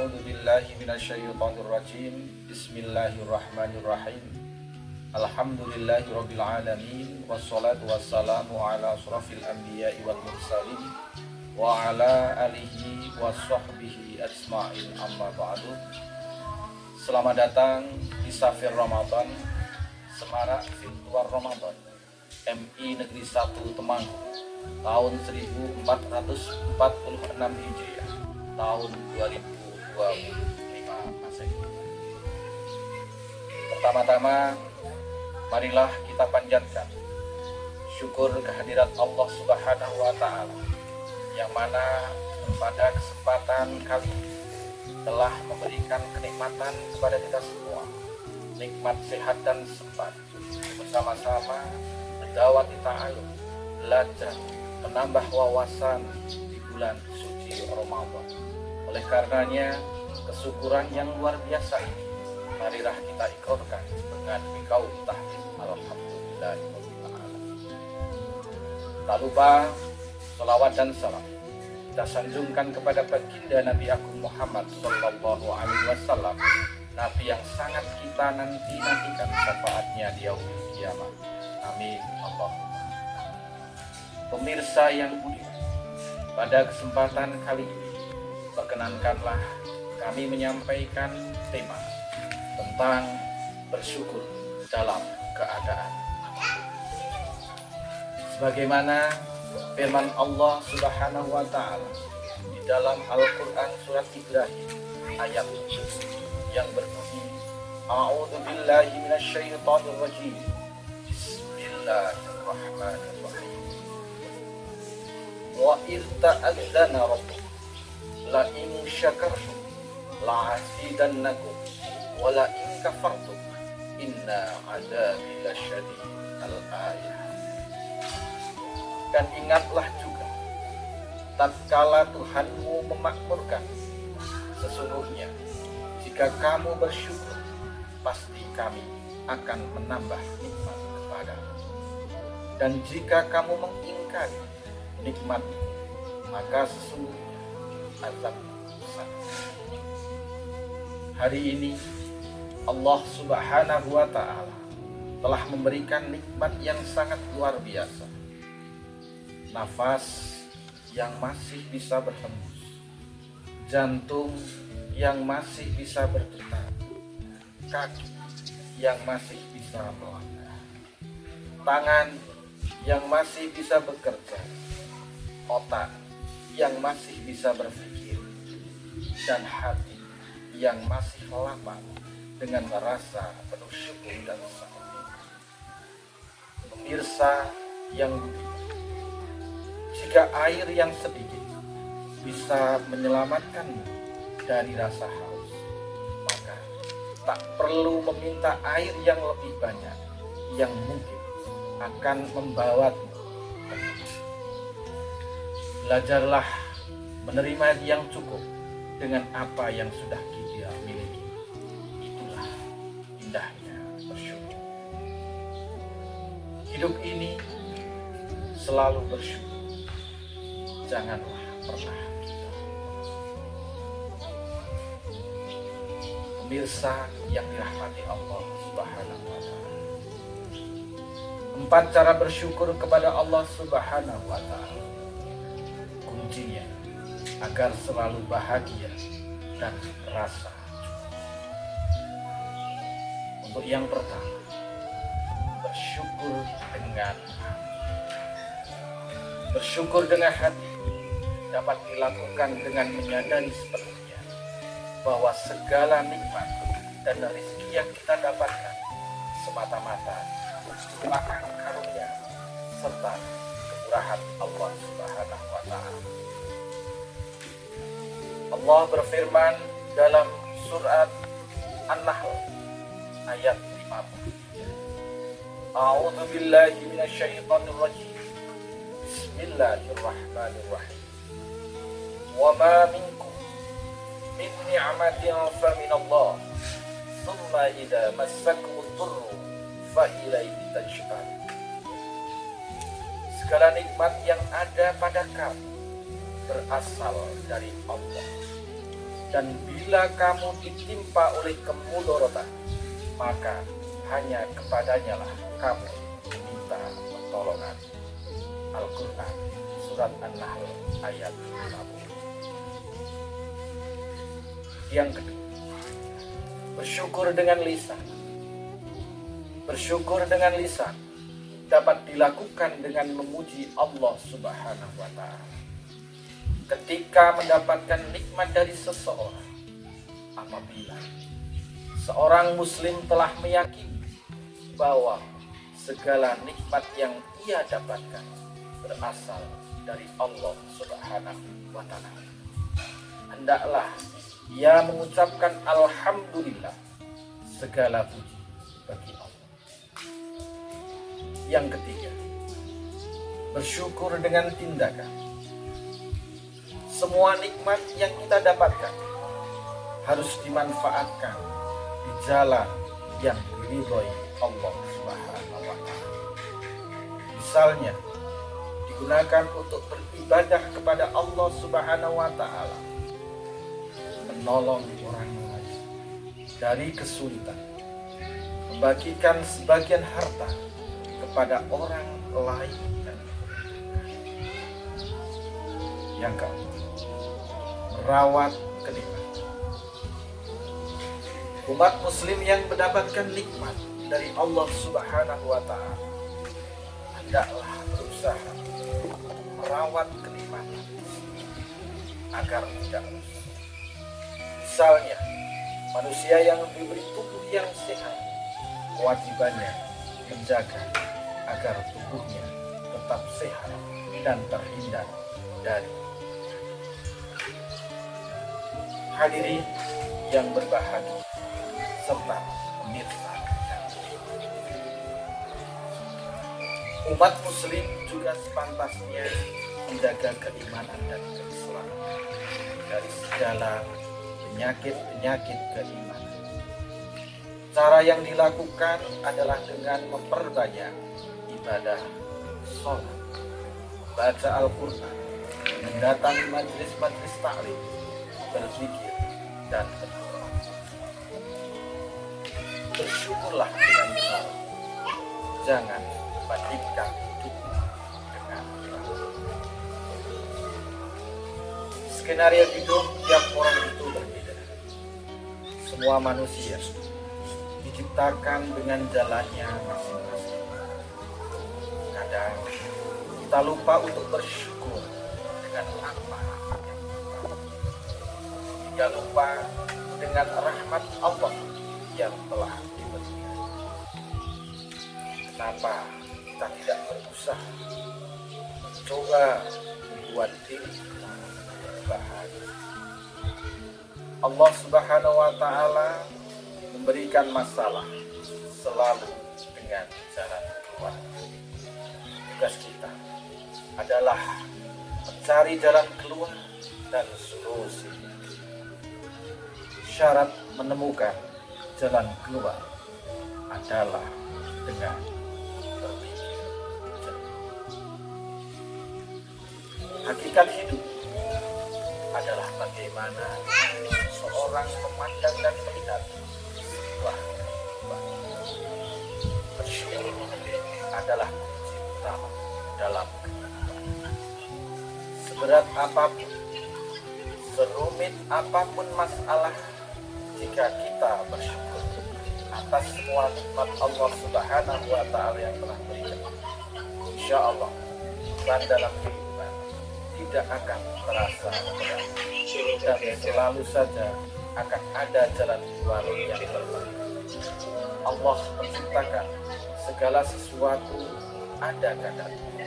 A'udzu billahi minasyaitonir rajim. Bismillahirrahmanirrahim. Alhamdulillahirabbil alamin wassalatu wassalamu ala asrofil anbiya'i wal mursalin wa ala alihi washabbihi ajma'in, amma ba'du. Selamat datang di Safir Ramadan, Semarak Virtual Ramadan MI Negeri 1 Temanggung tahun 1446 Hijriah, tahun 2025 Masehi. Pertama-tama, marilah kita panjatkan syukur kehadirat Allah Subhanahu wa Ta'ala, yang mana pada kesempatan kali ini telah memberikan kenikmatan kepada kita semua, nikmat sehat dan sempat, bersama-sama mendawati ta'alum, belajar, menambah wawasan di bulan suci Ramadan. Oleh karenanya, kesyukuran yang luar biasa ini marilah kita ikrarkan dengan bikaul tahlil alhamdulillahirabbil alamin. Tak lupa selawat dan salam kita sanjungkan kepada baginda Nabi Agung Muhammad sallallahu alaihi wasallam, Nabi yang sangat kita nantikan syafaatnya di yaumil kiamah. Amin Allahumma. Pemirsa yang budiman, pada kesempatan kali ini perkenankanlah kami menyampaikan tema tentang bersyukur dalam keadaan apapun. Sebagaimana firman Allah Subhanahu wa Ta'ala di dalam Al-Quran surat Ibrahim ayat 7 yang berbunyi, A'udzu billahi minasyaitonir rajim. Bismillahirrahmanirrahim. Wa idh ta'adzana rabbukum la in syakartum la azidannakum wa la in kafartum inna 'adzabi lasyadid. Al-ayah. Dan ingatlah juga tatkala Tuhanmu memakmurkan, sesungguhnya jika kamu bersyukur pasti kami akan menambah nikmat kepadamu, dan jika kamu mengingkari nikmat maka sesungguhnya azab sangat. Hari ini Allah Subhanahu wa Ta'ala telah memberikan nikmat yang sangat luar biasa. Nafas yang masih bisa berhembus, jantung yang masih bisa berdetak, kaki yang masih bisa melangkah, tangan yang masih bisa bekerja, otak yang masih bisa berpikir, dan hati yang masih lapang dengan merasa penuh syukur dan sabar. Pemirsa yang budiman, jika air yang sedikit bisa menyelamatkanmu dari rasa haus, maka tak perlu meminta air yang lebih banyak yang mungkin akan membawamu. Belajarlah menerima yang cukup dengan apa yang sudah kita miliki. Itulah indahnya bersyukur. Hidup ini selalu bersyukur. Janganlah pernah kita. Pemirsa yang dirahmati Allah Subhanahu wa Ta'ala, 4 cara bersyukur kepada Allah Subhanahu wa Ta'ala kuncinya agar selalu bahagia dan rasa cukup. Untuk yang pertama, bersyukur dengan hati. Bersyukur dengan hati dapat dilakukan dengan menyadari sepenuhnya bahwa segala nikmat dan rezeki yang kita dapatkan semata-mata merupakan karunia serta kemurahan Allah Subhanahu wa Ta'ala. Allah berfirman dalam surat An-Nahl ayat 53. A'udzu billahi minasyaitonir rajim. Bismillahirrahmanirrahim. Wa ma minkum min ni'matin fa min Allah, thumma idza massakumud dhurru fa ilaihi taj'arun. Segala nikmat yang ada pada kamu berasal dari Allah. Dan bila kamu ditimpa oleh kemudorotan, maka hanya kepadanya lah kamu minta pertolongan. Al-Quran Surat An-Nahl ayat 50. Yang kedua, bersyukur dengan lisan. Bersyukur dengan lisan dapat dilakukan dengan memuji Allah Subhanahu wa Ta'ala. Ketika mendapatkan nikmat dari seseorang, apabila seorang muslim telah meyakini bahwa segala nikmat yang ia dapatkan berasal dari Allah Subhanahu wa Ta'ala, hendaklah ia mengucapkan alhamdulillah, segala puji bagi Allah. Yang ketiga, bersyukur dengan tindakan. Semua nikmat yang kita dapatkan harus dimanfaatkan di jalan yang diridhoi Allah Subhanahu wa Ta'ala. Misalnya, digunakan untuk beribadah kepada Allah Subhanahu wa Ta'ala, menolong orang lain dari kesulitan, membagikan sebagian harta kepada orang lain, dan yang keempat, merawat kenikmatan. Umat muslim yang mendapatkan nikmat dari Allah Subhanahu wa Ta'ala hendaklah berusaha merawat kenikmatan agar tidak rusak. Misalnya, manusia yang diberi tubuh yang sehat, kewajibannya menjaga agar tubuhnya tetap sehat dan terhindar dari. Hadirin yang berbahagia serta pemirsa, umat muslim juga sepantasnya menjaga keimanan dan keislaman dari segala penyakit-penyakit keimanan. Cara yang dilakukan adalah dengan memperbanyak ibadah sholat, baca Al-Quran, mendatangi majelis-majelis taklim, berzikir, dan berdoa. Bersyukurlah dengan salat, jangan bandingkan hidup dengan hidup. Skenario hidup tiap orang itu berbeda. Semua manusia diciptakan dengan jalannya masing-masing. Kadang kita lupa untuk bersyukur dengan apa yang kita miliki. Hingga lupa dengan rahmat Allah yang telah diberikan. Kenapa kita tidak berusaha mencoba membuat diri kita bahagia? Allah Subhanahu wa Ta'ala memberikan masalah selalu dengan jalan keluar. Tugas kita adalah mencari jalan keluar dan solusi. Syarat menemukan jalan keluar adalah dengan berpikir jernih. Hakikat hidup adalah bagaimana seorang memandang dan melihat sebuah kehidupan. Bersyukur adalah kunci utama dalam kehidupan. Seberat apapun, serumit apapun masalah, jika kita bersyukur atas semua nikmat Allah Subhanahu wa Ta'ala yang telah berikan, insya Allah beban dalam kehidupan tidak akan terasa berat, dan selalu saja akan ada jalan keluar yang terbaik. Allah menciptakan segala sesuatu ada kadarnya.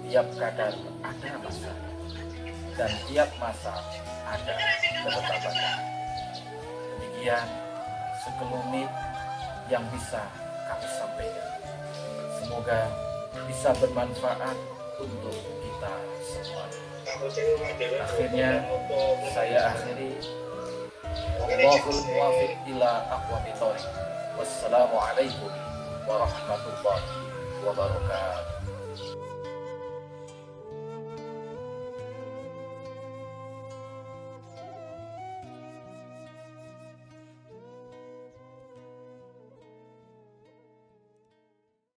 Tiap kadar ada masa, dan tiap masa ada ketetapannya. Demikian sekelumit yang bisa kami sampaikan. Semoga bisa bermanfaat untuk kita semua. Akhirnya saya akhiri. Wallahul muwaffiq ila aqwamit thoriq. Wassalamualaikum warahmatullahi wabarakatuh.